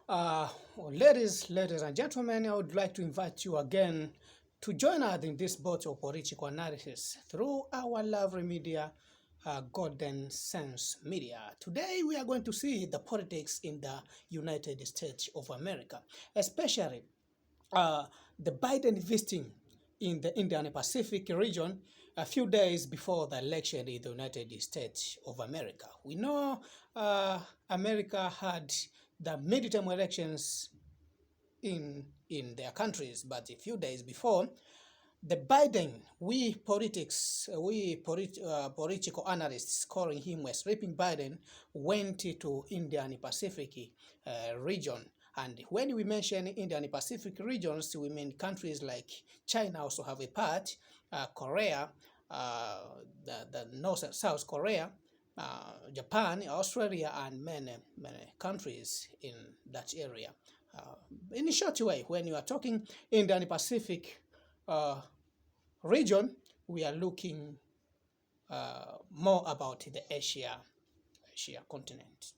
Uh, ladies and gentlemen, I would like to invite you again to join us in this bout of political analysis through our lovely media, Golden Sense Media. Today, we are going to see the politics in the United States of America, especially uh, the Biden visiting in the Indian Pacific region a few days before the election in the United States of America. We know America had the midterm elections in their countries, but a few days before, the Biden, political analysts calling him a sleeping Biden, went to Indian Pacific region. And when we mention Indian Pacific regions, we mean countries like China also have a part, Korea, uh, the North and South Korea, Japan, Australia, and many countries in that area. In a short way, when you are talking Indian Pacific uh, region, we are looking more about the Asia continent.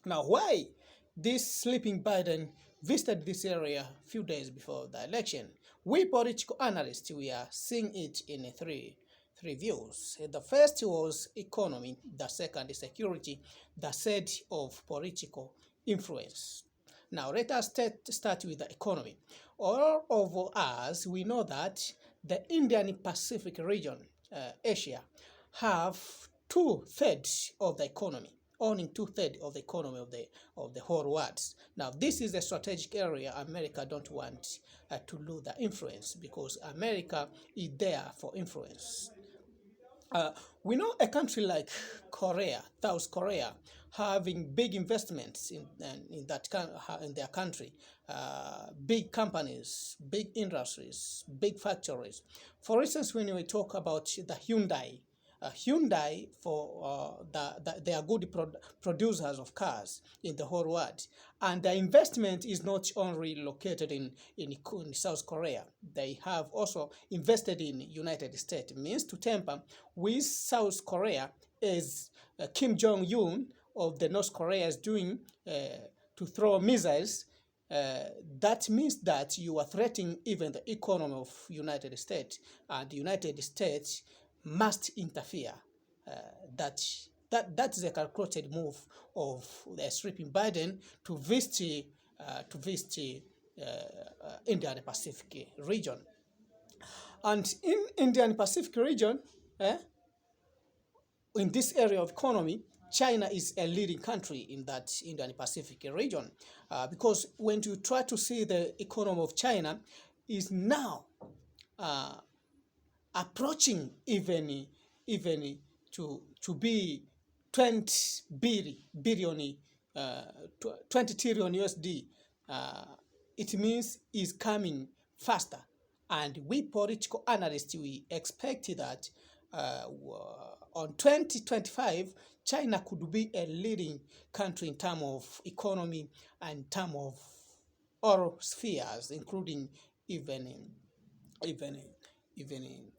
Now, why this sleeping Biden visited this area a few days before the election? We political analysts, we are seeing it in three views. The first was economy, the second is security, the third of political influence. Now, let us start with the economy. All of us, we know that the Indian Pacific region, Asia, have two-thirds of the economy, owning two-thirds of the economy of the whole world. Now, this is a strategic area America don't want to lose the influence, because America is there for influence. We know a country like Korea, South Korea, having big investments in their country, big companies, big industries, big factories. For instance, when we talk about the Hyundai they are good producers of cars in the whole world, and the investment is not only located in South Korea. They have also invested in United States. It means to temper with South Korea as Kim Jong-un of the North Korea is doing to throw missiles. That means that you are threatening even the economy of United States, and the United States must interfere. Uh, that that is a calculated move of the sleeping Biden to visit Indian Pacific region. And in Indian Pacific region, in this area of economy, China is a leading country in that Indian Pacific region, because when you try to see the economy of China is now uh, approaching even to be 20 trillion USD. It means is coming faster, and we political analysts, we expect that on 2025 China could be a leading country in terms of economy and in terms of all spheres, including even even even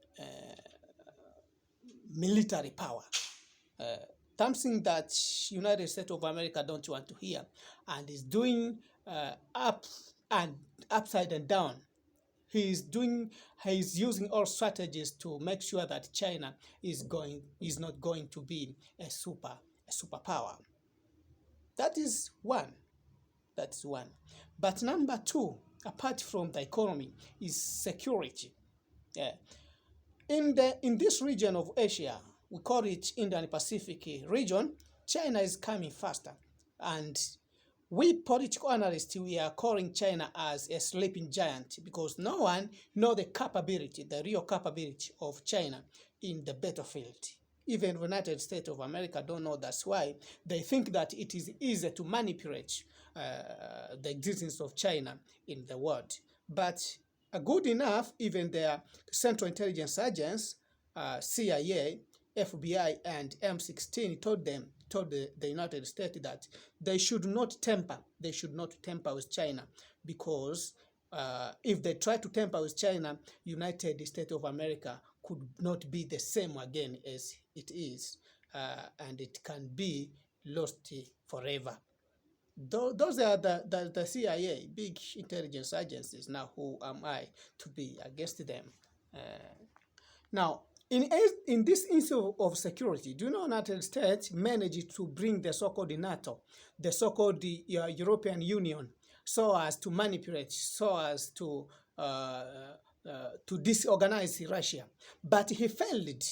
military power. Uh, Something that United States of America don't want to hear, and is doing up and upside and down. He's using all strategies to make sure that China is not going to be a superpower. That is one. That's one. But number two, apart from the economy, is security. Yeah. In this region of Asia, we call it Indian Pacific region, China is coming faster. And we political analysts, we are calling China as a sleeping giant, because no one knows the real capability of China in the battlefield. Even the United States of America don't know. That's why they think that it is easy to manipulate the existence of China in the world. But good enough, even their Central Intelligence Agents, CIA, FBI, and M16 told the United States that they should not tamper with China, because if they try to tamper with China, United States of America could not be the same again as it is, and it can be lost forever. Those are the CIA, big intelligence agencies. Now, who am I to be against them? Uh, Now, in this issue of security, do you know United States managed to bring the so-called NATO, the so-called European Union, so as to manipulate, so as to disorganize Russia. But he failed,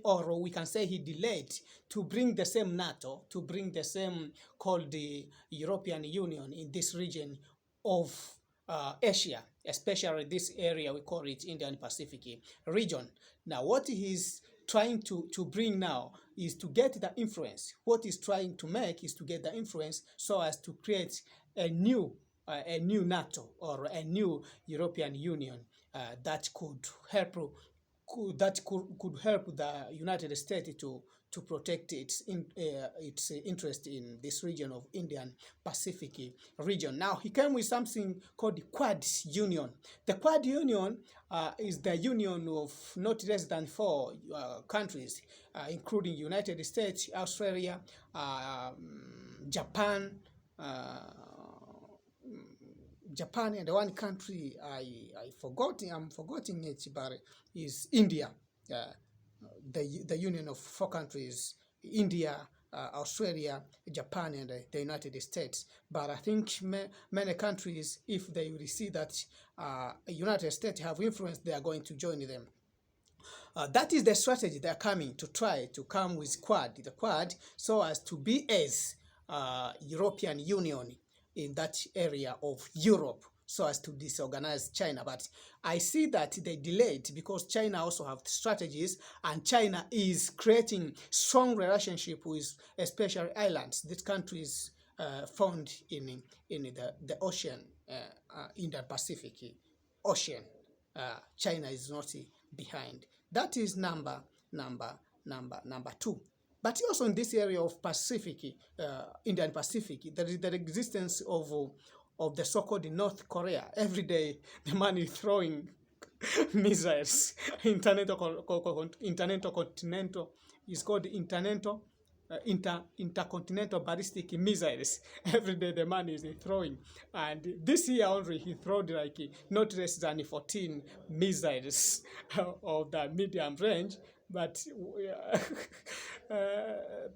or we can say he delayed to bring the same NATO, to bring the same called the European Union in this region of Asia, especially this area we call it Indian Pacific region. Now, what he's trying to bring now is to get the influence. What he's trying to make is to get the influence so as to create a new NATO or a new European Union that could help could help the United States to protect its interest in this region of Indian Pacific region. Now, he came with something called the Quad Union. The Quad Union is the union of not less than four countries, including United States, Australia, Japan, Japan, and the one country I forgot, I'm forgetting it, but is India. Uh, the union of four countries: India, Australia, Japan, and the United States. But I think many countries, if they will see that United States have influence, they are going to join them. That is the strategy they are coming to try to come with the Quad, so as to be as European Union in that area of Europe, so as to disorganize China. But I see that they delayed because China also have strategies, and China is creating strong relationship with especially islands. These countries found in the ocean, in the Pacific Ocean. China is not behind. That is number two. But also in this area of Pacific, Indian Pacific, there is the existence of the so-called North Korea. Every day, the man is throwing missiles. Intercontinental is called intercontinental ballistic missiles. Every day the man is throwing, and this year only he threw like not less than 14 missiles of the medium range. But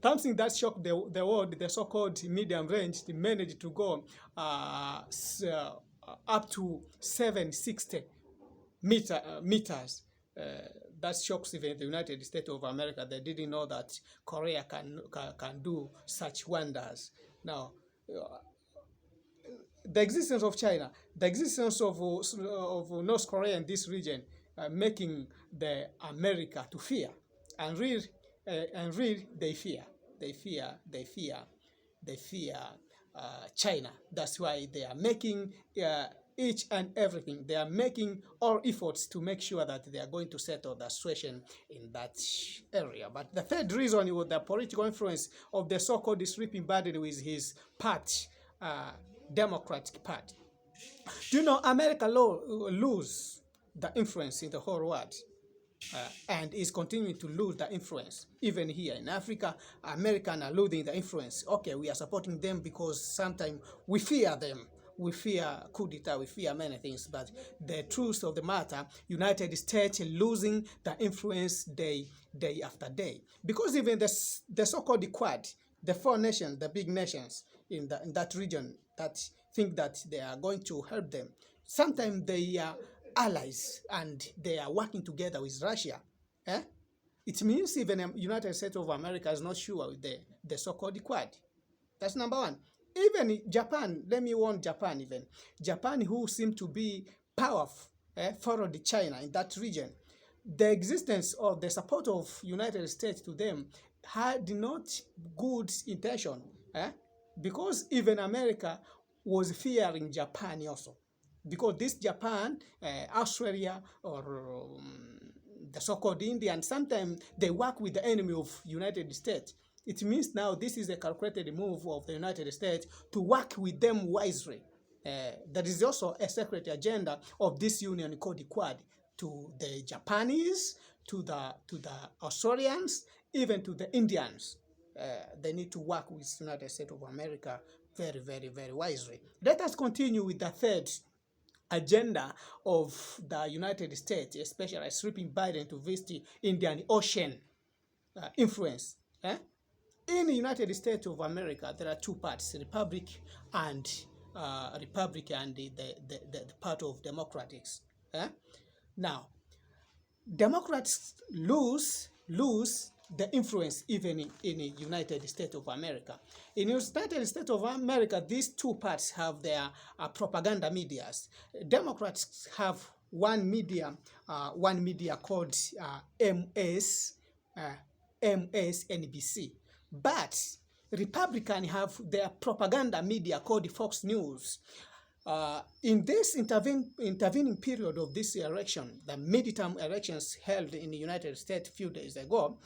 something that shocked the world, the so-called medium range, they managed to go up to 760 meters. That shocks even the United States of America. They didn't know that Korea can do such wonders. Now, the existence of China, the existence of North Korea in this region, making the America to fear, and real they fear China. That's why they are making each and everything. They are making all efforts to make sure that they are going to settle the situation in that area. But the third reason was the political influence of the so-called sleeping party with his party, Democratic Party. Do you know America lose the influence in the whole world? And is continuing to lose the influence. Even here in Africa, Americans are losing the influence. Okay, we are supporting them because sometimes we fear them. We fear coup d'etat, we fear many things. But the truth of the matter, United States losing the influence day after day. Because even the so-called Quad, the four nations, the big nations in that region that think that they are going to help them, sometimes they are allies and they are working together with Russia. It means even the United States of America is not sure with the so-called Quad. That's number one. Even Japan, let me warn Japan even. Japan, who seem to be powerful, followed China in that region. The existence of the support of United States to them had not good intention. Because even America was fearing Japan also. Because this Japan, Australia, or the so-called Indian, sometimes they work with the enemy of United States. It means now this is a calculated move of the United States to work with them wisely. There is also a secret agenda of this union called the Quad, to the Japanese, to the Australians, even to the Indians. They need to work with United States of America very, very, very wisely. Let us continue with the third agenda of the United States, especially sweeping Biden to visit the Indian Ocean influence. In the United States of America, there are two parts: and Republic and the part of Democrats. Now, Democrats lose the influence even in the United States of America. In the United States of America, these two parts have their propaganda medias. Democrats have one media called MSNBC, but Republicans have their propaganda media called Fox News. In this intervening period of this election, the midterm elections held in the United States a few days ago,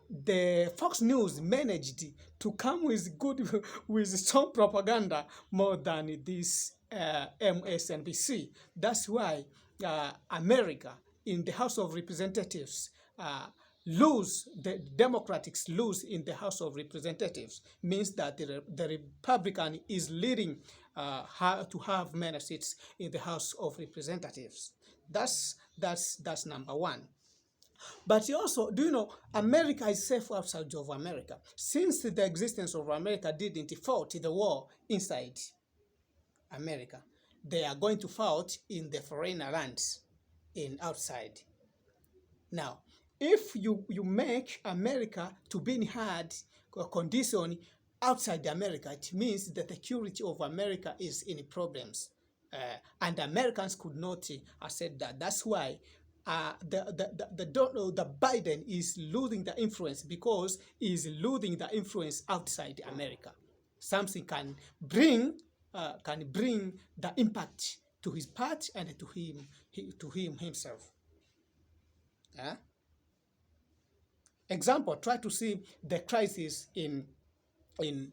the Fox News managed to come with some propaganda more than this MSNBC. That's why America in the House of Representatives the Democrats lose in the House of Representatives, means that the Republican is leading to have many seats in the House of Representatives. That's number one. But also, do you know, America is safe outside of America. Since the existence of America didn't fight the war inside America, they are going to fight in the foreign lands, in outside. Now, if you make America to be in hard condition outside America, it means the security of America is in problems. And Americans could not accept that. That's why the Biden is losing the influence, because he's losing the influence outside America. Something can bring the impact to his party and to him himself. Example, try to see the crisis in the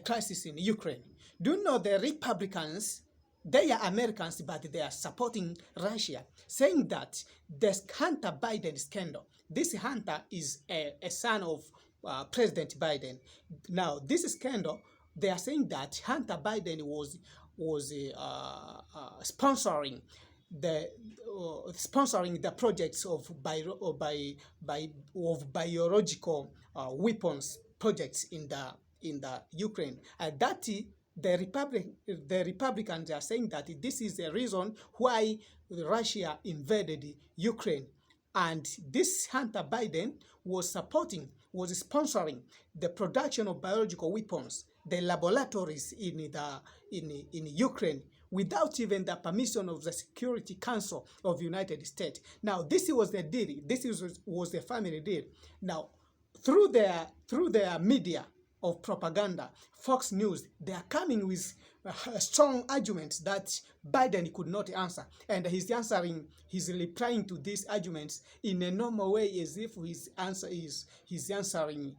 crisis in Ukraine. Do you know the Republicans? They are Americans, but they are supporting Russia, saying that the Hunter Biden scandal. This Hunter is a son of President Biden. Now, this scandal, they are saying that Hunter Biden was sponsoring the projects of biological weapons projects in the Ukraine. And that the Republicans are saying that this is the reason why Russia invaded Ukraine. And this Hunter Biden was sponsoring the production of biological weapons, the laboratories in Ukraine, without even the permission of the Security Council of the United States. Now, this was the deal. This was the family deal. Now, through their media of propaganda, Fox News, they are coming with strong arguments that Biden could not answer, and he's replying to these arguments in a normal way, as if he's answering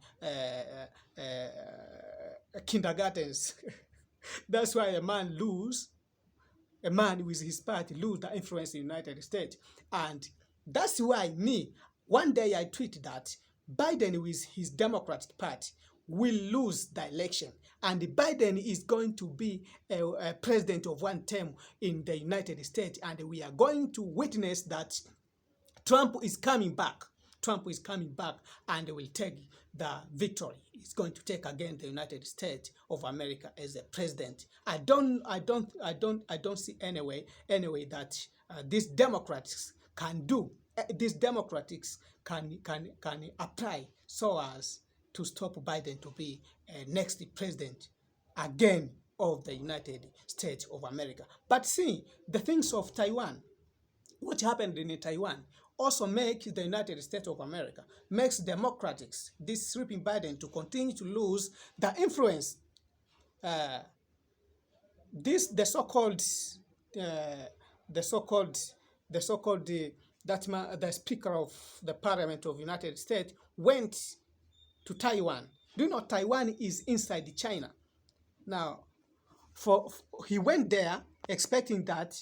kindergartens. That's why a man with his party lose the influence in the United States. And that's why one day I tweeted that Biden with his Democratic Party will lose the election. And Biden is going to be a president of one term in the United States. And we are going to witness that Trump is coming back. Trump is coming back and will take the victory. He's going to take again the United States of America as a president. I don't see any way that these Democrats can do. These Democrats can apply so as to stop Biden to be next president again of the United States of America. But see, the things of Taiwan, what happened in Taiwan, also make the United States of America, makes Democrats, this sweeping Biden, to continue to lose the influence. The Speaker of the Parliament of the United States went to Taiwan. Do you know Taiwan is inside China? Now, he went there expecting that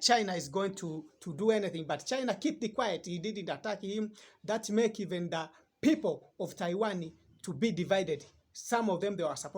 China is going to do anything, but China kept it quiet. He didn't attack him. That make even the people of Taiwan to be divided. Some of them, they were supporting